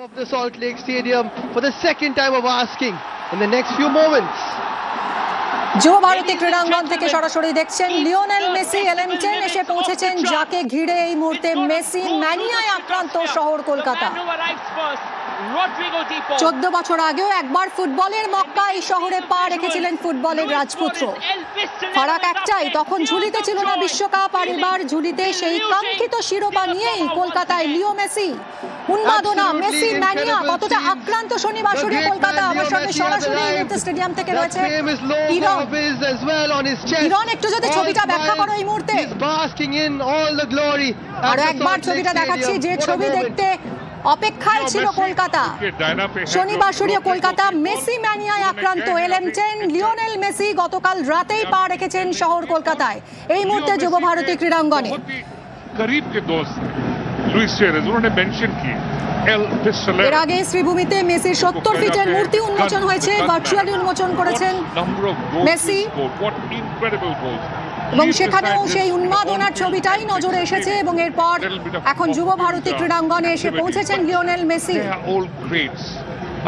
of the Salt Lake Stadium for the second time of asking in the next few moments. যুব ভারতী ক্রীড়াঙ্গন থেকে সরাসরি দেখছেন Lionel Messi এলএম10 এসে পৌঁছেছেন, যাকে ঘিরে এই মুহূর্তে মেসি ম্যানিয়ায় আক্রান্ত শহর কলকাতা। 14 বছর আগেও একবার ফুটবলের মক্কা এই শহরে পা রেখেছিলেন ফুটবলের রাজপুত্র। ফারাক একটাই, তখন ঝুলিতে ছিল না বিশ্বকাপ, আর এবার ঝুলিতে সেই কাঙ্ক্ষিত শিরোপা নিয়েই কলকাতায় লিও মেসি। উন্মাদনা, মেসি ম্যানিয়া কতটা আক্রান্ত শনিবার সূর্য কলকাতা। আমার সঙ্গে সরাসরি স্টেডিয়াম থেকে রয়েছে ইরন। একটু যদি ছবিটা ব্যাখ্যা করো এই মুহূর্তে। আর একবার ছবিটা দেখাচ্ছি, যে ছবি দেখতে অপেক্ষায় ছিল কলকাতা। শনিবার সূর্য কলকাতা মেসি ম্যানিয়ায় আক্রান্ত এলএম10 লিওনেল মেসি গতকাল রাতেই পা রেখেছেন শহর কলকাতায়। এই মুহূর্তে যুব ভারতী ক্রীড়াঙ্গনে এর আগে শ্রীভূমিতে মেসির 70 ফিটের মূর্তি উন্মোচন হয়েছে, ভার্চুয়ালি উন্মোচন করেছেন মেসি, এবং সেখানেও সেই উন্মাদনার ছবিটাই নজরে এসেছে। এবং এরপর এখন যুব ভারতী ক্রীড়াঙ্গনে এসে পৌঁছেছেন লিওনেল মেসি।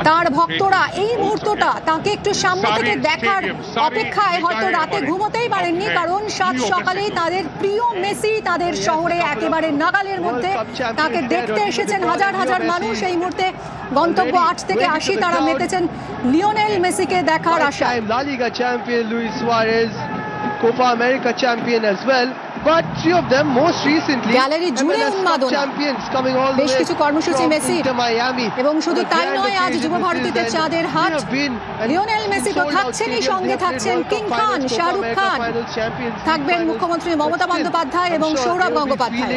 তার ভক্তরা এই মুহূর্তটা তাকে একটু সামনে থেকে দেখার অপেক্ষায় হয়তো রাতে ঘুমোতেই পারেননি, কারণ সাত সকালেই তাদের প্রিয় মেসি তাদের শহরে একেবারে নাগালের মধ্যে। তাকে দেখতে এসেছেন হাজার হাজার মানুষ। এই মুহূর্তে গন্তব্য 8 থেকে 80 তারা মেতেছেন লিওনেল মেসিকে দেখার আশায়। La Liga champion Luis Suarez, Copa America champion as well, but three of them most recently gallery জুড়ে উন্মাদনা, বেশ কিছু কর্মসূচি মেসি। এবং শুধু তাই নয়, আজ যুব ভারতীতে চাঁদের হাট। লিওনেল মেসি তো থাকছেনই, সঙ্গে থাকছেন কিং খান, শাহরুখ খান, থাকবেন মুখ্যমন্ত্রী মমতা বন্দ্যোপাধ্যায় এবং সৌরভ গঙ্গোপাধ্যায়।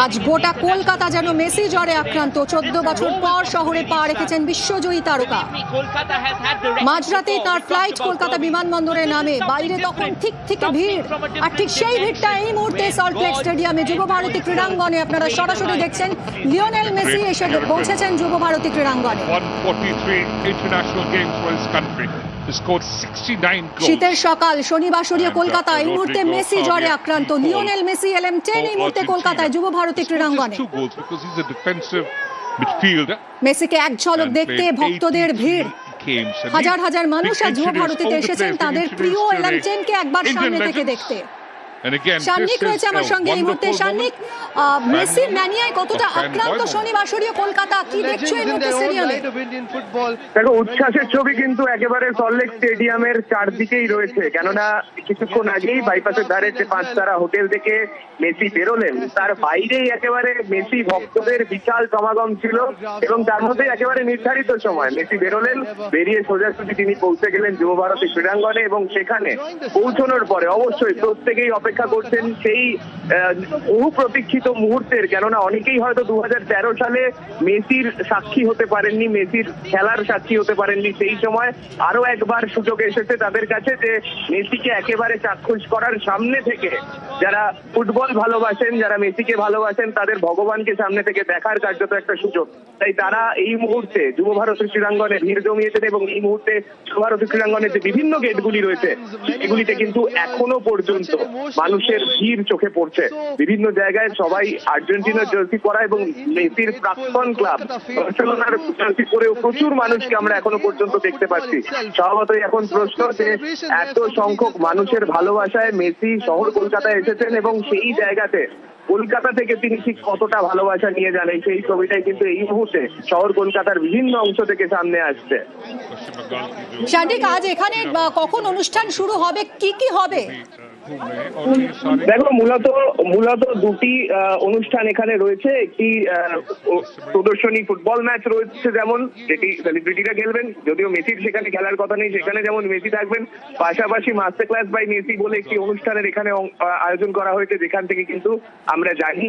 আজ গোটা কলকাতা যেন মেসি জ্বরে আক্রান্ত। 14 বছর পর শহরে পা রেখেছেন বিশ্বজয়ী তারকা। মাঝরাতেই তার ফ্লাইট কলকাতা বিমানবন্দরে নামে। বাইরে তখন ঠিক ভিড়, আর ঠিক সেই ভিড়টা এই মুহূর্তে সল্ট লেক স্টেডিয়ামে যুব ভারতী ক্রীড়াঙ্গনে আপনারা সরাসরি দেখছেন। লিওনেল মেসি এসে পৌঁছেছেন যুব ভারতী ক্রীড়াঙ্গনে। শীতের সকাল, শনিবার সূর্য কলকাতা। এই মুহূর্তে মেসি জ্বরে আক্রান্ত। লিওনেল মেসি এলএম10 এই মুহূর্তে কলকাতায় যুব ভারতী ক্রীড়াঙ্গনে। মেসিকে এক ঝলক দেখতে ভক্তদের ভিড়, হাজার হাজার মানুষ আজ যুব ভারতীতে এসেছেন তাদের প্রিয় এলএম10 কে একবার সামনে থেকে দেখতে। সান্নিক রয়েছে আমার সঙ্গে এই মুহূর্তে। সান্নিক, মেসির ম্যানিয়ায় কতটা আক্রান্ত শনিবার সূর্য কলকাতা, কি দেখছো এই মুহূর্তে স্টেডিয়ামে? দেখো, উচ্ছ্বাসের ছবি কিন্তু একেবারে সল্টলেক স্টেডিয়ামের চারদিকেই রয়েছে। কেননা কিছুক্ষণ আগেই বাইপাসের ধারে যে 5 তারা হোটেল থেকে মেসি বেরোলেন, তার বাইরেই একেবারে মেসি ভক্তদের বিশাল সমাগম ছিল। এবং তার মধ্যে একেবারে নির্ধারিত সময় মেসি বেরোলেন, বেরিয়ে সোজাসুজি তিনি পৌঁছে গেলেন যুব ভারতী ক্রীড়াঙ্গনে। এবং সেখানে পৌঁছানোর পরে অবশ্যই প্রত্যেকেই অপেক্ষা করছেন সেই বহু প্রতীক্ষিত মুহূর্তের। কেননা অনেকেই হয়তো 2013 সালে মেসির সাক্ষী হতে পারেননি, মেসির খেলার সাক্ষী হতে পারেননি। সেই সময় আরো একবার সুযোগ এসেছে তাদের কাছে যে মেসিকে একেবারে চাক্ষুষ করার, সামনে থেকে যারা ফুটবল ভালোবাসেন, যারা মেসিকে ভালোবাসেন, তাদের ভগবানকে সামনে থেকে দেখার কার্যত একটা সুযোগ। তাই তারা এই মুহূর্তে যুব ভারতী ক্রীড়াঙ্গনে ভিড় জমিয়েছেন। এবং এই মুহূর্তে যুব ভারতী ক্রীড়াঙ্গনের যে বিভিন্ন গেটগুলি রয়েছে এগুলিতে কিন্তু এখনো পর্যন্ত মানুষের ভিড় চোখে পড়ছে। বিভিন্ন জায়গায় সবাই আর্জেন্টিনার জার্সি পরা এবং মেসির প্রাক্তন ক্লাব বার্সেলোনার জার্সি পরেও প্রচুর মানুষকে আমরা এখনো পর্যন্ত দেখতে পাচ্ছি। স্বভাবতই এখন প্রশ্ন যে এত সংখ্যক মানুষের ভালোবাসায় মেসি শহর কলকাতায় এসেছেন, এবং সেই জায়গাতে কলকাতা থেকে তিনি ঠিক কতটা ভালোবাসা নিয়ে জানেন সেই ছবিটাই কিন্তু এই মুহূর্তে শহর কলকাতার বিভিন্ন অংশ থেকে সামনে আসছে। শান্তিক, আজ এখানে কখন অনুষ্ঠান শুরু হবে, কি হবে? দেখো, মূলত দুটি অনুষ্ঠান এখানে রয়েছে। একটি প্রদর্শনী ফুটবল ম্যাচ রয়েছে, যেমন যেটি সেলিব্রিটিরা খেলবেন, যদিও মেসির সেখানে খেলার কথা নেই, সেখানে যেমন মেসি থাকবেন। পাশাপাশি মাস্টার ক্লাস বাই মেসি বলে একটি অনুষ্ঠানের এখানে আয়োজন করা হয়েছে, যেখান থেকে কিন্তু আমরা জানি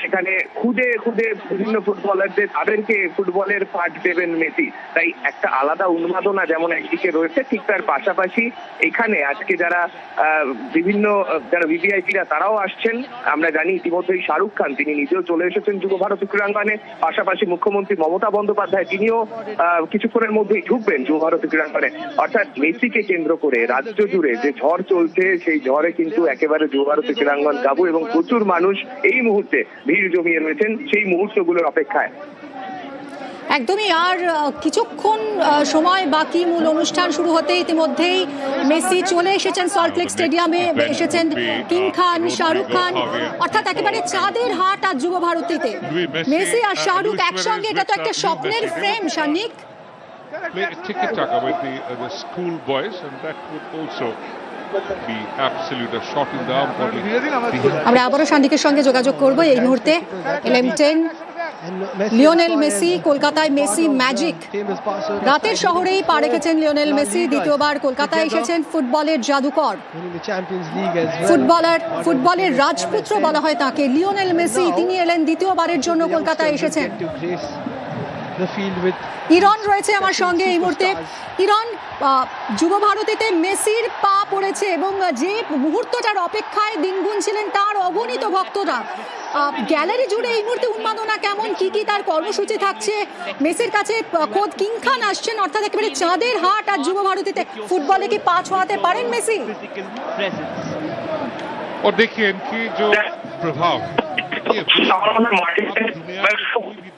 সেখানে খুদে বিভিন্ন ফুটবলারদের তাদেরকে ফুটবলের পাঠ দেবেন মেসি। তাই একটা আলাদা উন্মাদনা যেমন একদিকে রয়েছে, ঠিক তার পাশাপাশি এখানে আজকে যারা বিভিন্ন যারা ভিভিআইপিরা তারাও আসছেন। আমরা জানি ইতিমধ্যেই শাহরুখ খান তিনি নিজেও চলে এসেছেন যুব ভারতী ক্রীড়াঙ্গনে, পাশাপাশি মুখ্যমন্ত্রী মমতা বন্দ্যোপাধ্যায় তিনিও কিছুক্ষণের মধ্যেই ঢুকবেন যুব ভারতী ক্রীড়াঙ্গনে। অর্থাৎ মেসিকে কেন্দ্র করে রাজ্য জুড়ে যে ঝড় চলছে, সেই ঝড়ে কিন্তু একেবারে যুব ভারতী ক্রীড়াঙ্গন কাবু এবং প্রচুর মানুষ এই মুহূর্তে ভিড় জমিয়ে রয়েছেন সেই মুহূর্তগুলোর অপেক্ষায়। একদমই, আর কিছুক্ষণ সময় বাকি মূল অনুষ্ঠান শুরু হতে। ইতিমধ্যেই মেসি চলে এসেছেন সল্টলেক স্টেডিয়ামে, এসেছেন কিং খান, শাহরুখ খান, অর্থাৎ একেবারে চাঁদের হাট আর যুব ভারতীতে মেসি আর শাহরুখ একসঙ্গে। এটা তো একটা স্বপ্নের frame, শানিক। Play tiki-taka with the school boys, and that would also be absolute a shot in the arm for the আমরা আবারও শানিকের সঙ্গে যোগাযোগ করব এই মুহূর্তে। LM10 লিওনেল মেসি, কলকাতায় মেসি ম্যাজিক। রাতের শহরেই পা রেখেছেন লিওনেল মেসি, দ্বিতীয়বার কলকাতায় এসেছেন ফুটবলের জাদুকর, ফুটবলের রাজপুত্র বলা হয় তাকে। লিওনেল মেসি তিনি এলেন দ্বিতীয়বারের জন্য কলকাতায় এসেছেন। ইরন রয়েছে আমার সঙ্গে এই মুহূর্তে। ইরন, যুব ভারতীতে মেসির পা পড়েছে এবং যে মুহূর্তটার অপেক্ষায় দিন গুনছিলেন তার অগণিত ভক্তরা, গ্যালারি জুড়ে এই মুহূর্তে উন্মাদনা কেমন, কি কি তার কর্মসূচি থাকছে? মেসির কাছে খোদ কিং খান আসছেন, অর্থাৎ একেবারে চাঁদের হাট আর যুব ভারতীতে। ফুটবলে কি পা ছোঁয়াতে পারেন মেসি? और देखिए इनकी जो प्रभाव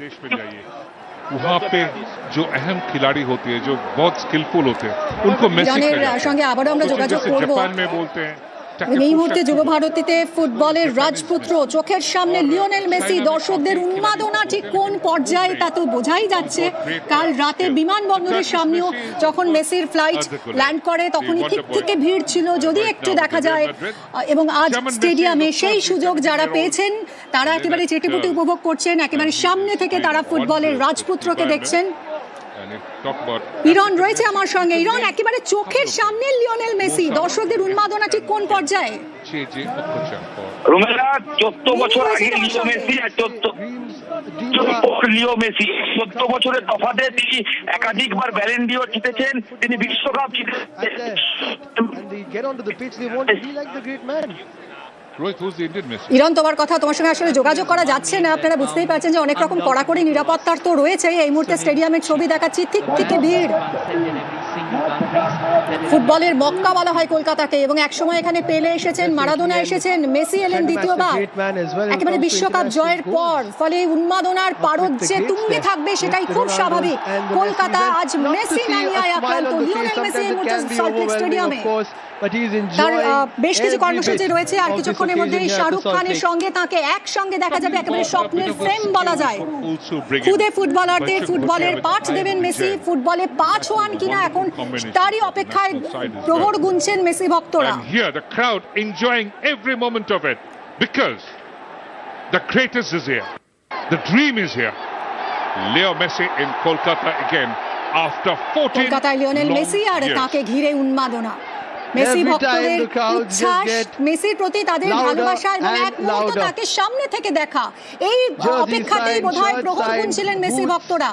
देश में जाइए, वहाँ पे जो अहम खिलाड़ी होते हैं, जो बहुत स्किलफुल होते हैं, उनको জনের সঙ্গে আবারও আমরা যোগাযোগ করব। जापान में बोलते हैं এই মুহূর্তে যুব ভারতীতে ফুটবলের রাজপুত্র, চোখের সামনে লিওনেল মেসি। দর্শকদের উন্মাদনা ঠিক কোন পর্যায়ে তা তো বোঝাই যাচ্ছে। কাল রাতে বিমানবন্দরের সামনেও যখন মেসির ফ্লাইট ল্যান্ড করে তখনই ঠিক থেকে ভিড় ছিল, যদি একটু দেখা যায়। এবং আজ স্টেডিয়ামে সেই সুযোগ যারা পেয়েছেন তারা একেবারে চেটেপুটে উপভোগ করছেন, একেবারে সামনে থেকে তারা ফুটবলের রাজপুত্রকে দেখছেন। ইরন রয়েছে আমার সঙ্গে। ইরন, একেবারে চোখের সামনে লিওনেল মেসি, দর্শকদের উন্মাদনা ঠিক কোন পর্যায়ে? রোমেলা 14 বছর আগে লিও মেসি আর 14 বছরের তফাতে তিনি একাধিকবার ব্যালন ডিওর জিতেছেন, তিনি বিশ্বকাপ জিতেছেন। ইরন, তোমার কথা, তোমার সঙ্গে আসলে যোগাযোগ করা যাচ্ছে না। আপনারা বুঝতেই পারছেন যে অনেক রকম কড়াকড়ি নিরাপত্তার তো রয়েছে। এই মুহূর্তে স্টেডিয়ামের ছবি দেখাচ্ছি, ঠিক থেকে ভিড়। ফুটবলের মক্কা বলা হয় কলকাতাকে, এবং একসময় এখানে পেলে এসেছেন, মারাদোনা এসেছেন, মেসি এলেন দ্বিতীয়বার একেবারে বিশ্বকাপ জয়ের পর। ফলে উন্মাদনার পারদ যে তুঙ্গে থাকবে সেটাই খুব স্বাভাবিক। কলকাতা আজ মেসি ম্যানিয়ায় আক্রান্ত। লিওনেল মেসি এই মুহূর্তে সল্টলেক স্টেডিয়ামে। তার বেশ কিছু কর্মসূচি রয়েছে, আর কিছুক্ষণের মধ্যেই শাহরুখ খানের সঙ্গে তাকে একসঙ্গে দেখা যাবে। একেবারে স্বপ্নের ফ্রেম বলা যায়। খুদে ফুটবলারদের ফুটবলের পাঠ দেবেন মেসি। ফুটবলে পা ছোঁয়ান কিনা এখন তারই অপেক্ষায় প্রহর গুনছেন মেসি ভক্তরা। And here the crowd enjoying every moment of it because the greatest is here. The dream is here. Leo Messi in Kolkata again after 14 কলকাতায় লিওনেল মেসি আর তাকে ঘিরে উন্মাদনা। মেসি ভক্তদের উচ্ছ্বাস, মেসির প্রতি তাদের ভালোবাসা এবং এক মুহূর্ত তাকে সামনে থেকে দেখা, এই অপেক্ষাতেই বোধহয় প্রহর গুনছিলেন মেসি ভক্তরা।